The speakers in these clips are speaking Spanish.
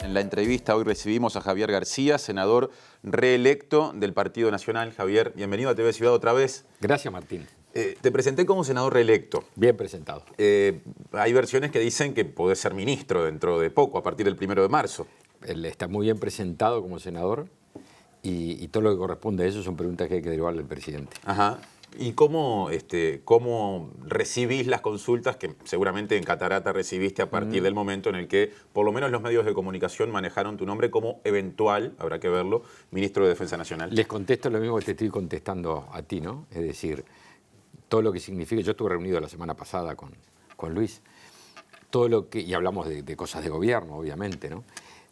En la entrevista hoy recibimos a Javier García, senador reelecto del Partido Nacional. Javier, bienvenido a TV Ciudad otra vez. Gracias, Martín. Te presenté como senador reelecto. Bien presentado. Hay versiones que dicen que podés ser ministro dentro de poco, a partir del 1 de marzo. Él está muy bien presentado como senador y todo lo que corresponde a eso son preguntas que hay que derivarle al presidente. Ajá. ¿Y cómo recibís las consultas que seguramente en Catarata recibiste a partir del momento en el que por lo menos los medios de comunicación manejaron tu nombre como eventual, habrá que verlo, ministro de Defensa Nacional? Les contesto lo mismo que te estoy contestando a ti, ¿no? Es decir, todo lo que significa, yo estuve reunido la semana pasada con Luis, todo lo que, y hablamos de cosas de gobierno, obviamente, ¿no?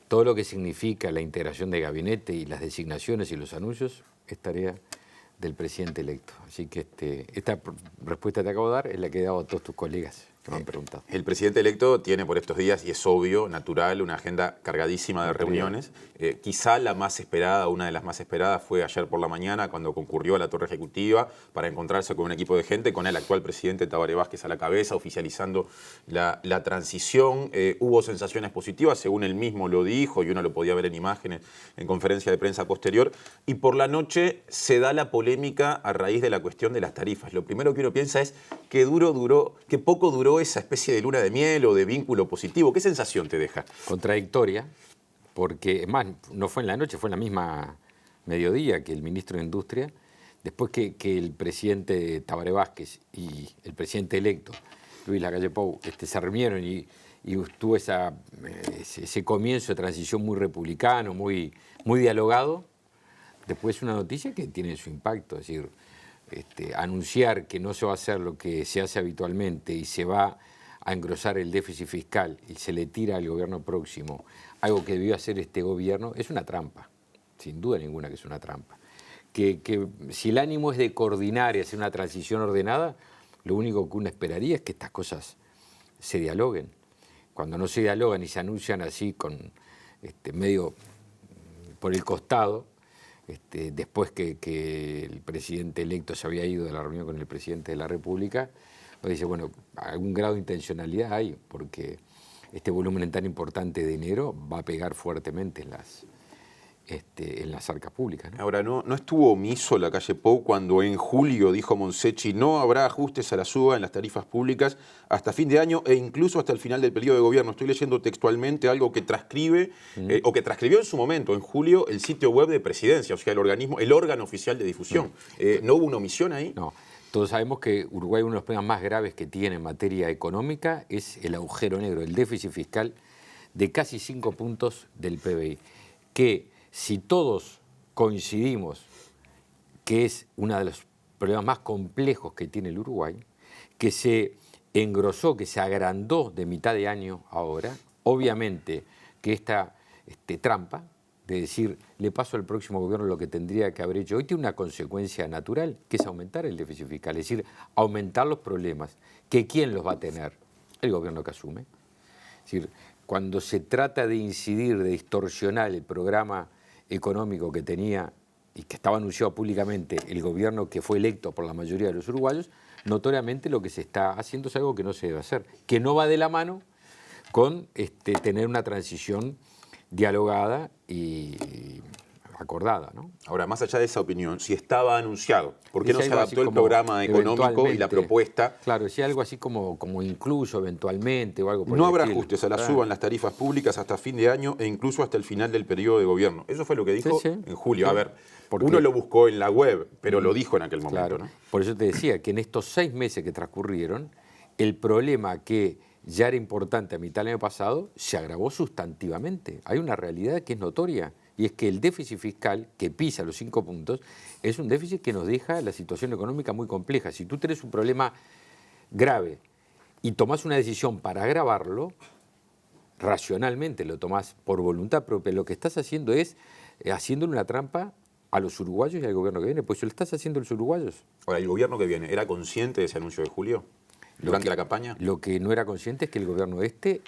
Todo lo que significa la integración de gabinete y las designaciones y los anuncios es tarea del presidente electo. Así que esta respuesta que te acabo de dar es la que he dado a todos tus colegas que me han preguntado. El presidente electo tiene por estos días, y es obvio, natural, una agenda cargadísima de reuniones. Quizá la más esperada, una de las más esperadas, fue ayer por la mañana cuando concurrió a la Torre Ejecutiva para encontrarse con un equipo de gente, con el actual presidente Tabaré Vázquez a la cabeza, oficializando la transición. Hubo sensaciones positivas, según él mismo lo dijo, y uno lo podía ver en imágenes en conferencia de prensa posterior. Y por la noche se da la polémica a raíz de la cuestión de las tarifas. Lo primero que uno piensa es que poco duró esa especie de luna de miel o de vínculo positivo. ¿Qué sensación te deja? Contradictoria, porque es más, no fue en la noche, fue en la misma mediodía que el ministro de Industria, después que el presidente Tabaré Vázquez y el presidente electo, Luis Lacalle Pou, se reunieron y tuvo ese comienzo de transición muy republicano, muy dialogado. Después una noticia que tiene su impacto, es decir, anunciar que no se va a hacer lo que se hace habitualmente y se va a engrosar el déficit fiscal y se le tira al gobierno próximo algo que debió hacer este gobierno, es una trampa, sin duda ninguna que es una trampa. Que si el ánimo es de coordinar y hacer una transición ordenada, lo único que uno esperaría es que estas cosas se dialoguen. Cuando no se dialogan y se anuncian así con medio por el costado, después que el presidente electo se había ido de la reunión con el presidente de la República, uno dice, bueno, algún grado de intencionalidad hay, porque este volumen tan importante de dinero va a pegar fuertemente en las arcas públicas, ¿no? Ahora, no estuvo omiso Lacalle Pou cuando en julio dijo Monsechi no habrá ajustes a la suba en las tarifas públicas hasta fin de año e incluso hasta el final del periodo de gobierno. Estoy leyendo textualmente algo que transcribe o que transcribió en su momento, en julio, el sitio web de Presidencia, o sea, el órgano oficial de difusión. ¿No hubo una omisión ahí? No. Todos sabemos que Uruguay, uno de los problemas más graves que tiene en materia económica es el agujero negro, el déficit fiscal de casi 5 puntos del PBI, que si todos coincidimos que es uno de los problemas más complejos que tiene el Uruguay, que se engrosó, que se agrandó de mitad de año ahora, obviamente que esta trampa de decir, le paso al próximo gobierno lo que tendría que haber hecho hoy, tiene una consecuencia natural, que es aumentar el déficit fiscal, es decir, aumentar los problemas. ¿Que quién los va a tener? El gobierno que asume. Es decir, cuando se trata de incidir, de distorsionar el programa económico que tenía y que estaba anunciado públicamente el gobierno que fue electo por la mayoría de los uruguayos, notoriamente lo que se está haciendo es algo que no se debe hacer, que no va de la mano con tener una transición dialogada y acordada, ¿no? Ahora, más allá de esa opinión, si estaba anunciado, ¿por qué no se adaptó el programa económico y la propuesta? Claro, si algo así como incluso eventualmente o algo por No habrá ajustes a la suba en las tarifas públicas hasta fin de año e incluso hasta el final del periodo de gobierno. Eso fue lo que dijo en julio. A ver, uno lo buscó en la web, pero lo dijo en aquel momento, claro, ¿no? Por eso te decía que en estos 6 meses que transcurrieron, el problema que ya era importante a mitad del año pasado se agravó sustantivamente. Hay una realidad que es notoria. Y es que el déficit fiscal, que pisa los 5 puntos, es un déficit que nos deja la situación económica muy compleja. Si tú tenés un problema grave y tomás una decisión para agravarlo, racionalmente lo tomás por voluntad propia, lo que estás haciendo es haciéndole una trampa a los uruguayos y al gobierno que viene. Pues lo estás haciendo a los uruguayos. Ahora, ¿el gobierno que viene era consciente de ese anuncio de julio? ¿Durante la campaña? Lo que no era consciente es que el gobierno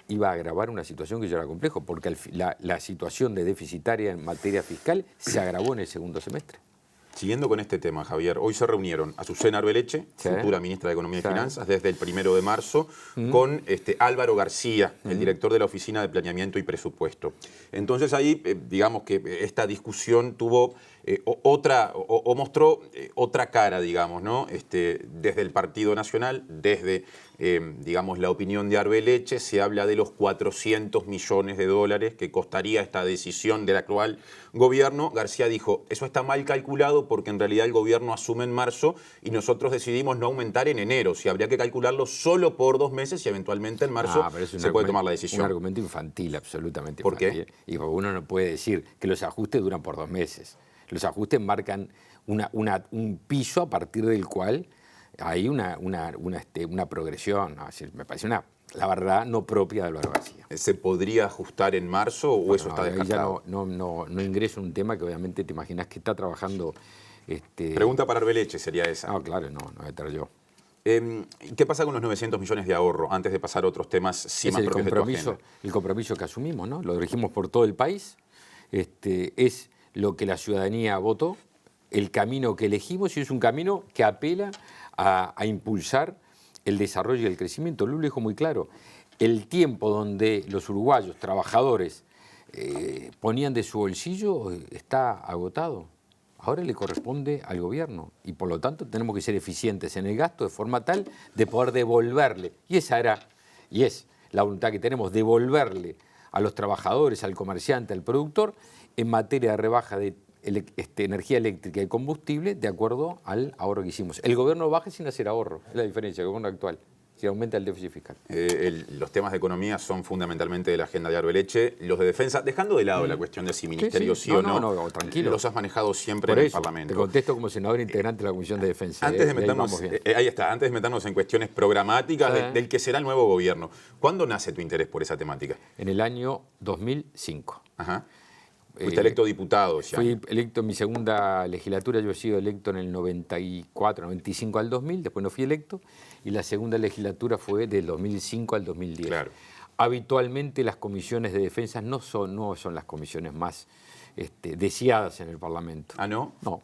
iba a agravar una situación que ya era compleja, porque la situación de deficitaria en materia fiscal se agravó en el segundo semestre. Siguiendo con este tema, Javier, hoy se reunieron Azucena Arbeleche, Sí. futura ministra de Economía y Sí. Finanzas, desde el 1 de marzo, con Álvaro García, el director de la Oficina de Planeamiento y Presupuesto. Entonces ahí, digamos que esta discusión tuvo mostró otra cara, digamos, ¿no? Desde el Partido Nacional, desde, digamos, la opinión de Arbeleche, se habla de los 400 millones de dólares que costaría esta decisión del actual gobierno. García dijo, eso está mal calculado porque en realidad el gobierno asume en marzo y nosotros decidimos no aumentar en enero. Si habría que calcularlo solo por 2 meses y eventualmente en marzo Pero es un se puede tomar la Un decisión. argumento infantil, absolutamente ¿Por qué? infantil. Y porque uno no puede decir que los ajustes duran por 2 meses. Los ajustes marcan un piso a partir del cual hay una progresión. ¿No? Es decir, me parece la verdad no propia de Álvaro García. ¿Se podría ajustar en marzo o eso está ahí descartado? ya no ingreso en un tema que obviamente te imaginas que está trabajando. Pregunta para Arbeleche sería esa. Claro, no voy a estar yo. ¿Qué pasa con los 900 millones de ahorro? Antes de pasar a otros temas, sí, Es más el propios de tu agenda. compromiso que asumimos, ¿no? Lo dirigimos por todo el país. Es lo que la ciudadanía votó, el camino que elegimos y es un camino que apela a impulsar el desarrollo y el crecimiento. Lula dijo muy claro, el tiempo donde los uruguayos, trabajadores, ponían de su bolsillo está agotado. Ahora le corresponde al gobierno y por lo tanto tenemos que ser eficientes en el gasto de forma tal de poder devolverle. Y es la voluntad que tenemos, devolverle a los trabajadores, al comerciante, al productor, en materia de rebaja de energía eléctrica y combustible, de acuerdo al ahorro que hicimos. El gobierno baja sin hacer ahorro, es la diferencia, el gobierno actual, si aumenta el déficit fiscal. Los temas de economía son fundamentalmente de la agenda de Arbeleche. Los de defensa, dejando de lado la cuestión de si ministerio sí o no, tranquilo. Los has manejado siempre Por en el eso, Parlamento. te contesto como senador integrante de la Comisión de Defensa. Antes de meternos, antes de meternos en cuestiones programáticas del que será el nuevo gobierno, ¿cuándo nace tu interés por esa temática? En el año 2005. Ajá. Fuiste electo diputado ya. Fui electo en mi segunda legislatura, yo he sido electo en el 94, 95 al 2000, después no fui electo, y la segunda legislatura fue del 2005 al 2010. Claro. Habitualmente las comisiones de defensa no son las comisiones más deseadas en el Parlamento. ¿Ah, no? No.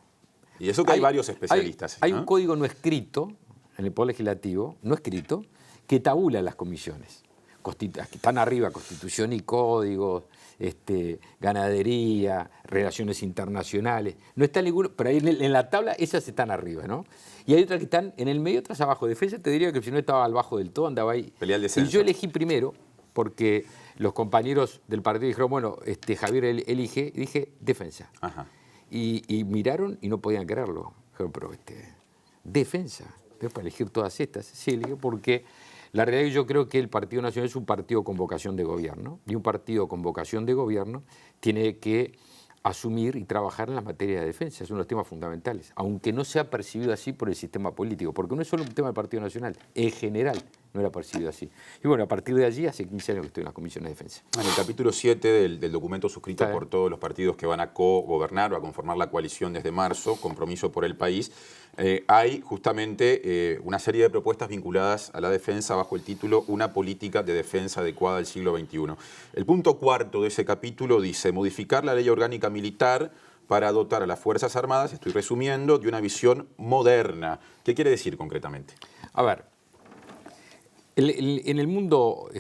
Y eso que hay varios especialistas. Hay un código no escrito en el Poder Legislativo, no escrito, que tabula las comisiones. Están arriba Constitución y Códigos, ganadería, relaciones internacionales. No está ninguno, pero ahí en la tabla esas están arriba, ¿no? Y hay otras que están en el medio, otras abajo. Defensa te diría que si no estaba abajo del todo, andaba ahí. Pelea el descenso. Y yo elegí primero, porque los compañeros del partido dijeron, bueno, Javier elige, y dije defensa. Ajá. Y miraron y no podían creerlo. Dijeron, pero defensa, ¿ves? Para elegir todas estas. Sí, elegí porque la realidad es que yo creo que el Partido Nacional es un partido con vocación de gobierno, y un partido con vocación de gobierno tiene que asumir y trabajar en la materia de defensa. Es uno de los temas fundamentales, aunque no sea percibido así por el sistema político, porque no es solo un tema del Partido Nacional, en general no era percibido así. Y bueno, a partir de allí, hace 15 años que estoy en la Comisión de Defensa. En el capítulo 7 del documento suscrito por todos los partidos que van a co-gobernar o a conformar la coalición desde marzo, Compromiso por el País, hay justamente una serie de propuestas vinculadas a la defensa bajo el título Una política de defensa adecuada al siglo XXI. El punto 4 de ese capítulo dice modificar la ley orgánica militar para dotar a las Fuerzas Armadas, estoy resumiendo, de una visión moderna. ¿Qué quiere decir concretamente? A ver, en el mundo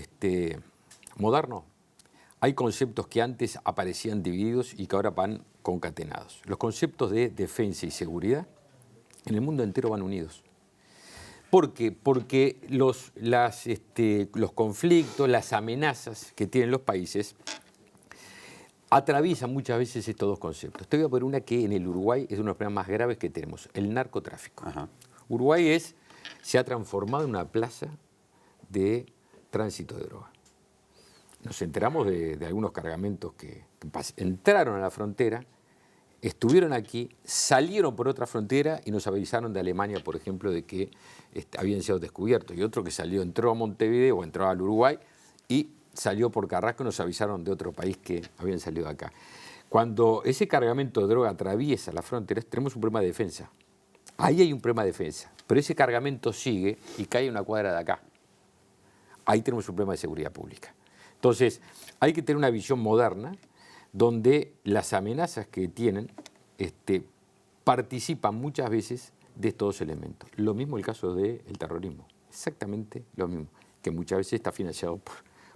moderno hay conceptos que antes aparecían divididos y que ahora van concatenados. Los conceptos de defensa y seguridad en el mundo entero van unidos. ¿Por qué? Porque los conflictos, las amenazas que tienen los países atraviesan muchas veces estos dos conceptos. Te voy a poner una que en el Uruguay es uno de los problemas más graves que tenemos, el narcotráfico. Ajá. Uruguay se ha transformado en una plaza de tránsito de droga. Nos enteramos de algunos cargamentos que entraron a la frontera, estuvieron aquí, salieron por otra frontera y nos avisaron de Alemania, por ejemplo, de que habían sido descubiertos. Y otro que entró a Montevideo o entró al Uruguay y salió por Carrasco y nos avisaron de otro país que habían salido de acá. Cuando ese cargamento de droga atraviesa las fronteras, tenemos un problema de defensa. Ahí hay un problema de defensa, pero ese cargamento sigue y cae a una cuadra de acá. Ahí tenemos un problema de seguridad pública. Entonces, hay que tener una visión moderna donde las amenazas que tienen participan muchas veces de estos dos elementos. Lo mismo el caso del terrorismo, exactamente lo mismo, que muchas veces está financiado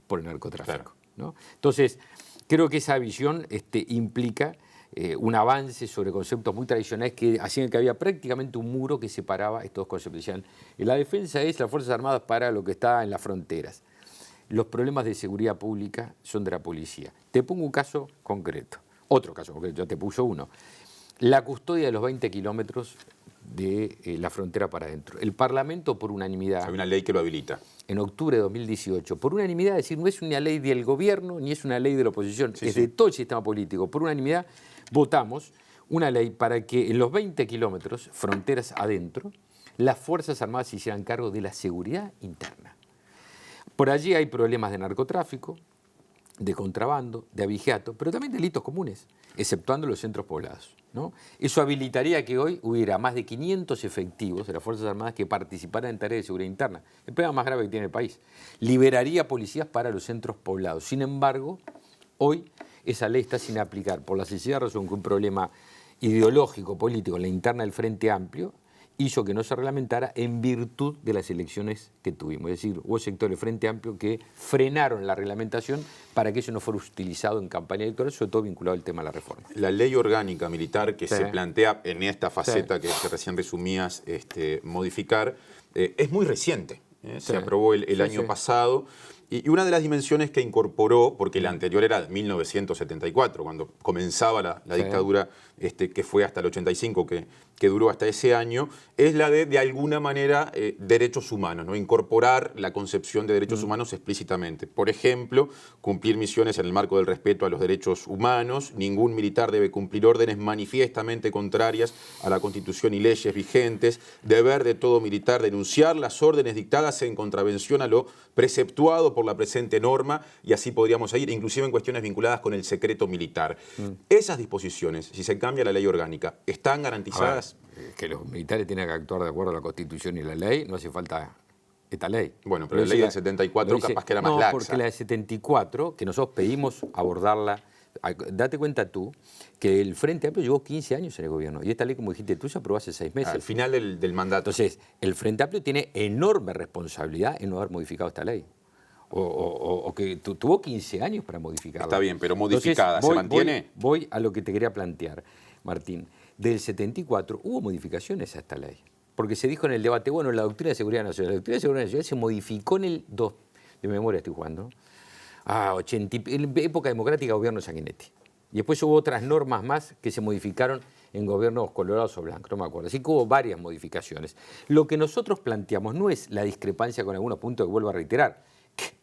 por el narcotráfico. Claro. ¿No? Entonces, creo que esa visión implica un avance sobre conceptos muy tradicionales que hacían que había prácticamente un muro que separaba estos dos conceptos. Decían, la defensa es las Fuerzas Armadas para lo que está en las fronteras. Los problemas de seguridad pública son de la policía. Te pongo un caso concreto, otro caso concreto, ya te puso uno. La custodia de los 20 kilómetros de la frontera para adentro. El Parlamento, por unanimidad... Hay una ley que lo habilita. En octubre de 2018, por unanimidad, es decir, no es una ley del gobierno ni es una ley de la oposición, Sí, es sí. de todo el sistema político. Por unanimidad votamos una ley para que en los 20 kilómetros, fronteras adentro, las Fuerzas Armadas se hicieran cargo de la seguridad interna. Por allí hay problemas de narcotráfico, de contrabando, de abigeato, pero también delitos comunes, exceptuando los centros poblados, ¿no? Eso habilitaría que hoy hubiera más de 500 efectivos de las Fuerzas Armadas que participaran en tareas de seguridad interna, el problema más grave que tiene el país. Liberaría policías para los centros poblados. Sin embargo, hoy esa ley está sin aplicar por la sencilla razón que un problema ideológico, político en la interna del Frente Amplio hizo que no se reglamentara en virtud de las elecciones que tuvimos. Es decir, hubo sectores del Frente Amplio que frenaron la reglamentación para que eso no fuera utilizado en campaña electoral, sobre todo vinculado al tema de la reforma. La ley orgánica militar que Sí. se plantea en esta faceta que recién resumías modificar, es muy reciente. Se Sí. aprobó el año pasado. Y una de las dimensiones que incorporó, porque la anterior era de 1974, cuando comenzaba la Sí. dictadura que fue hasta el 85, que duró hasta ese año, es la de alguna manera, derechos humanos, ¿no? Incorporar la concepción de derechos humanos explícitamente. Por ejemplo, cumplir misiones en el marco del respeto a los derechos humanos. Ningún militar debe cumplir órdenes manifiestamente contrarias a la Constitución y leyes vigentes. Deber de todo militar denunciar las órdenes dictadas en contravención a lo preceptuado por la presente norma, y así podríamos seguir, inclusive en cuestiones vinculadas con el secreto militar. Esas disposiciones, si se cambia la ley orgánica, ¿están garantizadas? A ver, que los militares tienen que actuar de acuerdo a la Constitución y la ley, no hace falta esta ley. Bueno, pero Lo la ley dice del 74 lo dice- capaz que era más no, laxa. porque la del 74, que nosotros pedimos abordarla, date cuenta tú que el Frente Amplio llevó 15 años en el gobierno y esta ley, como dijiste tú, se aprobó hace 6 meses. Al final del mandato. Entonces, el Frente Amplio tiene enorme responsabilidad en no haber modificado esta ley. O que tuvo 15 años para modificarla. Está bien, pero modificada, ¿se mantiene? Voy a lo que te quería plantear, Martín. Del 74 hubo modificaciones a esta ley. Porque se dijo en el debate, bueno, la doctrina de seguridad nacional. La doctrina de seguridad nacional se modificó en el 2, de memoria estoy jugando, en época democrática, gobierno de Sanguinetti. Y después hubo otras normas más que se modificaron en gobiernos colorados o blancos, no me acuerdo. Así que hubo varias modificaciones. Lo que nosotros planteamos no es la discrepancia con algunos puntos que vuelvo a reiterar,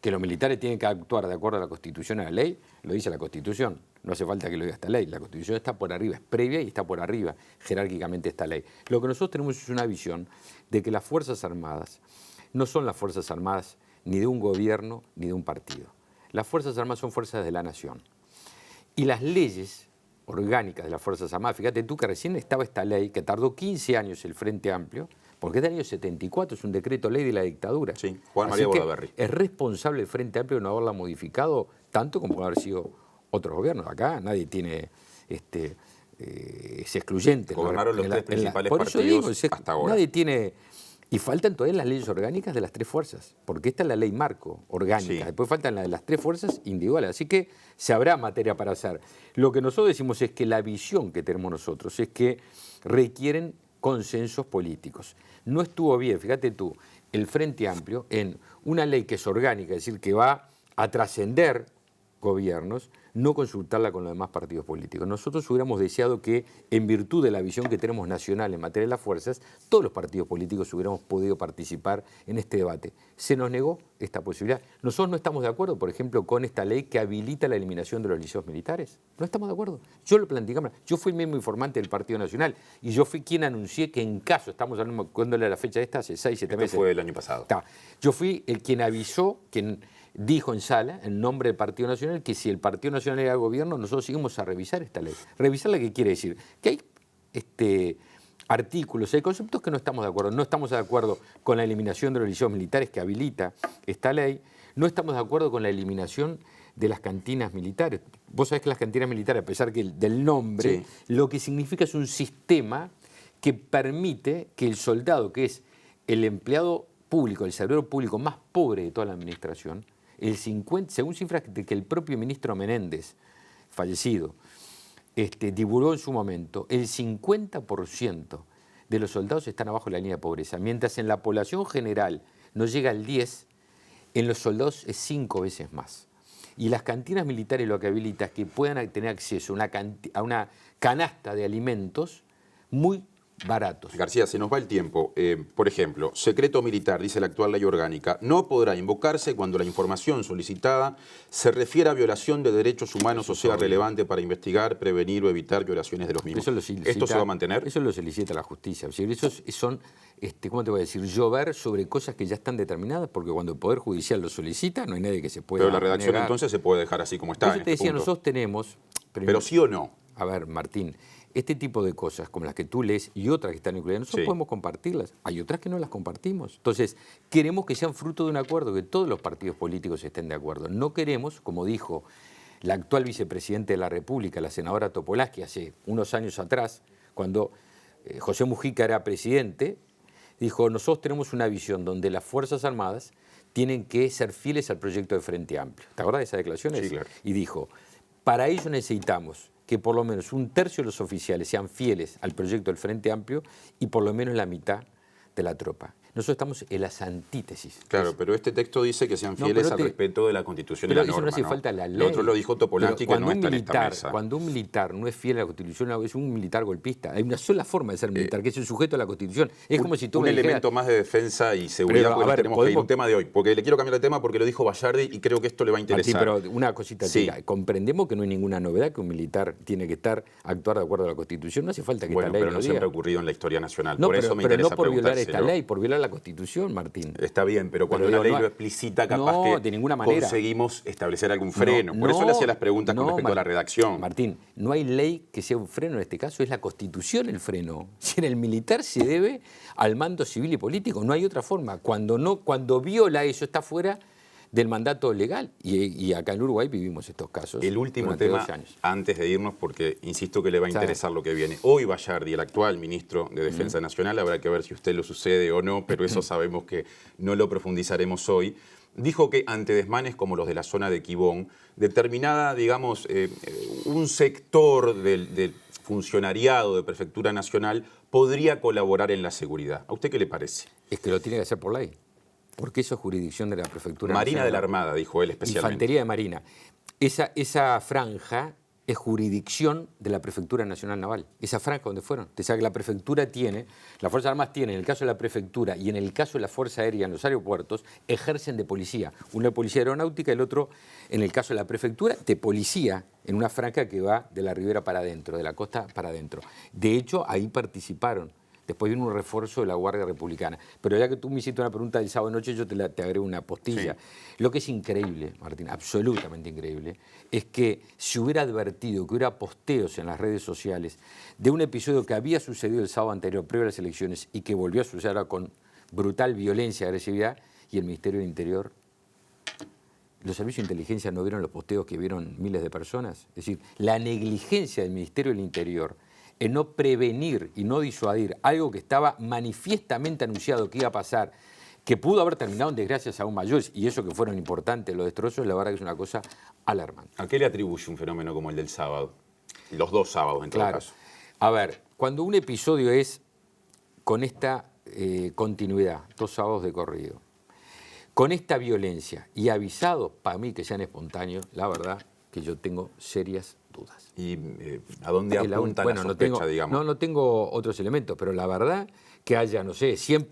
que los militares tienen que actuar de acuerdo a la Constitución y a la ley, lo dice la Constitución. No hace falta que lo diga esta ley. La Constitución está por arriba, es previa y está por arriba jerárquicamente esta ley. Lo que nosotros tenemos es una visión de que las Fuerzas Armadas no son las Fuerzas Armadas ni de un gobierno ni de un partido. Las Fuerzas Armadas son fuerzas de la nación. Y las leyes orgánicas de las Fuerzas Armadas, fíjate tú que recién estaba esta ley que tardó 15 años el Frente Amplio, porque es del año 74, es un decreto ley de la dictadura. Sí, Juan Así María que Bordaberry. es responsable el Frente Amplio de no haberla modificado tanto como puede haber sido otros gobiernos. Acá nadie tiene es excluyente. Gobernaron los tres principales por eso partidos digo, hasta ahora. Nadie tiene... Y faltan todavía las leyes orgánicas de las tres fuerzas, porque esta es la ley marco orgánica. Sí. Después faltan las tres fuerzas individuales. Así que se habrá materia para hacer. Lo que nosotros decimos es que la visión que tenemos nosotros es que requieren consensos políticos. No estuvo bien, fíjate tú, el Frente Amplio en una ley que es orgánica, es decir, que va a trascender gobiernos, no consultarla con los demás partidos políticos. Nosotros hubiéramos deseado que, en virtud de la visión que tenemos nacional en materia de las fuerzas, todos los partidos políticos hubiéramos podido participar en este debate. Se nos negó esta posibilidad. Nosotros no estamos de acuerdo, por ejemplo, con esta ley que habilita la eliminación de los liceos militares. No estamos de acuerdo. Yo lo planteé en Cámara. Yo fui el mismo informante del Partido Nacional y yo fui quien anuncié que en caso, estamos hablando, ¿cuándo era la fecha de esta? Hace 6, 7 meses. Esto fue el año pasado. Yo fui el quien avisó, quien dijo en sala, en nombre del Partido Nacional, que si el Partido Nacional era gobierno, nosotros íbamos a revisar esta ley. ¿Revisarla qué quiere decir? Que hay artículos, hay conceptos que no estamos de acuerdo. No estamos de acuerdo con la eliminación de los liceos militares que habilita esta ley. No estamos de acuerdo con la eliminación de las cantinas militares. Vos sabés que las cantinas militares, a pesar del nombre, lo que significa es un sistema que permite que el soldado, que es el empleado público, el servidor público más pobre de toda la administración, según cifras que el propio ministro Menéndez, fallecido, divulgó en su momento, el 50% de los soldados están abajo de la línea de pobreza, mientras en la población general no llega al 10%, en los soldados es 5 veces más. Y las cantinas militares lo que habilita es que puedan tener acceso a una canasta de alimentos muy baratos. García, se nos va el tiempo. Por ejemplo, secreto militar, dice la actual ley orgánica, no podrá invocarse cuando la información solicitada se refiere a violación de derechos humanos o sea relevante para investigar, prevenir o evitar violaciones de los mismos. ¿Esto se va a mantener? Eso lo solicita la justicia. Esos son, ¿cómo te voy a decir? Llover sobre cosas que ya están determinadas, porque cuando el Poder Judicial lo solicita, no hay nadie que se pueda Pero la redacción negar. Entonces se puede dejar así como está. Yo te decía, nosotros tenemos... Pero sí o no. A ver, Martín, este tipo de cosas, como las que tú lees y otras que están incluidas, nosotros podemos compartirlas. Hay otras que no las compartimos. Entonces, queremos que sean fruto de un acuerdo, que todos los partidos políticos estén de acuerdo. No queremos, como dijo la actual vicepresidenta de la República, la senadora Topolansky, hace unos años atrás, cuando José Mujica era presidente, dijo, nosotros tenemos una visión donde las Fuerzas Armadas tienen que ser fieles al proyecto de Frente Amplio. ¿Te acuerdas de esas declaraciones? Sí, claro. Y dijo, para ello necesitamos que por lo menos un tercio de los oficiales sean fieles al proyecto del Frente Amplio y por lo menos la mitad de la tropa. Nosotros estamos en las antítesis. Claro, pero este texto dice que sean fieles al respeto de la Constitución y la norma. Pero eso no hace falta la ley. Lo otro lo dijo Topolansky, que no está en esta mesa. Cuando un militar no es fiel a la Constitución, es un militar golpista. Hay una sola forma de ser militar, que es el sujeto a la Constitución. Es como si tú un elemento más de defensa y seguridad, porque tenemos que ir a un tema de hoy. Porque le quiero cambiar de tema porque lo dijo Bayardi y creo que esto le va a interesar. Martín, pero una cosita, comprendemos que no hay ninguna novedad que un militar tiene que actuar de acuerdo a la Constitución. No hace falta que esta ley pero no siempre ha ocurrido en la historia nacional. Por eso me interesa no por violar esta ley, por violar la Constitución, Martín. Está bien, pero cuando una ley lo explicita, capaz que de ninguna manera conseguimos establecer algún freno. Por eso le hacía las preguntas con respecto a la redacción. Martín, no hay ley que sea un freno en este caso, es la Constitución el freno. Si en el militar se debe al mando civil y político, no hay otra forma. Cuando viola eso, está fuera del mandato legal. Y acá en Uruguay vivimos estos casos. El último tema, antes de irnos, porque insisto que le va a interesar lo que viene. Hoy Bayardi, el actual ministro de Defensa Nacional, habrá que ver si usted lo sucede o no, pero eso sabemos que no lo profundizaremos hoy, dijo que ante desmanes como los de la zona de Quibón, determinada, digamos, un sector del funcionariado de Prefectura Nacional podría colaborar en la seguridad. ¿A usted qué le parece? Es que lo tiene que hacer por ley. Porque eso es jurisdicción de la Prefectura Marina Nacional. de la Armada, dijo él especialmente. Infantería de Marina. Esa franja es jurisdicción de la Prefectura Nacional Naval. Esa franja donde fueron. O sea que la Prefectura tiene, las Fuerzas Armadas tienen, en el caso de la Prefectura y en el caso de la Fuerza Aérea en los aeropuertos, ejercen de policía. Uno de policía aeronáutica, el otro, en el caso de la Prefectura, de policía en una franja que va de la ribera para adentro, de la costa para adentro. De hecho, ahí participaron. Después vino un refuerzo de la Guardia Republicana. Pero ya que tú me hiciste una pregunta del sábado noche, yo te agrego una postilla. Sí. Lo que es increíble, Martín, absolutamente increíble, es que se hubiera advertido, que hubiera posteos en las redes sociales de un episodio que había sucedido el sábado anterior, previo a las elecciones, y que volvió a suceder ahora con brutal violencia y agresividad, y el Ministerio del Interior. ¿Los servicios de inteligencia no vieron los posteos que vieron miles de personas? Es decir, la negligencia del Ministerio del Interior en no prevenir y no disuadir algo que estaba manifiestamente anunciado que iba a pasar, que pudo haber terminado en desgracias aún mayores, y eso que fueron importantes los destrozos, la verdad que es una cosa alarmante. ¿A qué le atribuye un fenómeno como el del sábado? Los dos sábados, en todo caso. A ver, cuando un episodio es con esta continuidad, 2 sábados de corrido, con esta violencia y avisado, para mí que sean espontáneos, la verdad que yo tengo serias dudas. ¿Y a dónde apunta la sospecha, digamos? No tengo otros elementos, pero la verdad que haya, no sé, 100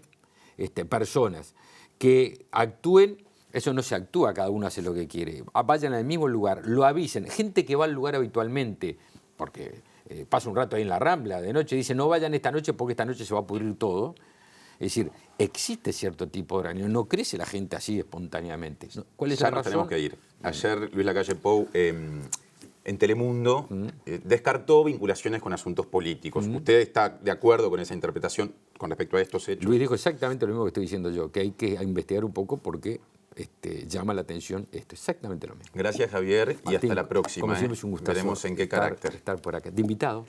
personas que actúen, eso no se actúa, cada uno hace lo que quiere. Vayan al mismo lugar, lo avisen. Gente que va al lugar habitualmente, porque pasa un rato ahí en la Rambla de noche, dice no vayan esta noche porque esta noche se va a pudrir todo. Es decir, existe cierto tipo de horario, no crece la gente así espontáneamente. ¿Cuál es la razón? Tenemos que ir. Ayer Luis Lacalle Pou en Telemundo descartó vinculaciones con asuntos políticos. ¿Usted está de acuerdo con esa interpretación con respecto a estos hechos? Luis dijo exactamente lo mismo que estoy diciendo yo, que hay que investigar un poco porque llama la atención esto, exactamente lo mismo. Gracias, Javier, y Martín, hasta la próxima. Como siempre es un gustazo Veremos en qué carácter. estar por acá. De invitado.